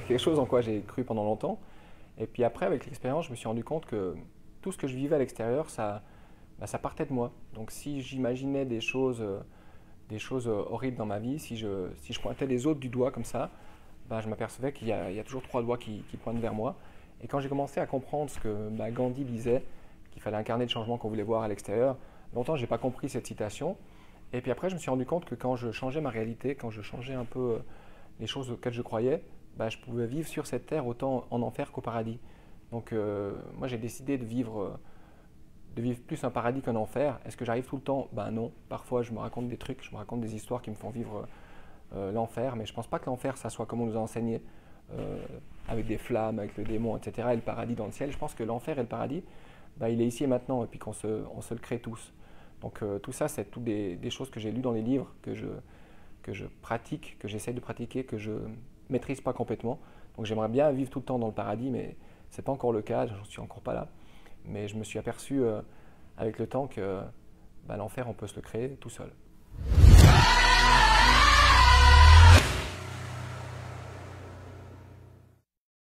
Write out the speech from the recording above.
quelque chose en quoi j'ai cru pendant longtemps. Et puis après, avec l'expérience, je me suis rendu compte que tout ce que je vivais à l'extérieur, ça partait de moi. Donc si j'imaginais des choses horribles dans ma vie, si je pointais les autres du doigt comme ça, bah, je m'apercevais qu'il y a toujours trois doigts qui pointent vers moi. Et quand j'ai commencé à comprendre ce que Gandhi disait, qu'il fallait incarner le changement qu'on voulait voir à l'extérieur, longtemps je n'ai pas compris cette citation. Et puis après, je me suis rendu compte que quand je changeais ma réalité, quand je changeais un peu les choses auxquelles je croyais, bah, je pouvais vivre sur cette terre autant en enfer qu'au paradis. Donc moi j'ai décidé de vivre plus un paradis qu'un enfer. Est-ce que j'arrive tout le temps? Ben non. Parfois je me raconte des trucs, je me raconte des histoires qui me font vivre l'enfer, mais je pense pas que l'enfer ça soit comme on nous a enseigné, euh, avec des flammes, avec le démon, etc. et le paradis dans le ciel. Je pense que l'enfer et le paradis, bah, il est ici et maintenant et puis on se le crée tous. Donc tout ça, c'est toutes des choses que j'ai lues dans les livres, que je pratique, que j'essaye de pratiquer, que je maîtrise pas complètement. Donc j'aimerais bien vivre tout le temps dans le paradis, mais c'est pas encore le cas, j'en suis encore pas là. Mais je me suis aperçu avec le temps que bah, l'enfer, on peut se le créer tout seul.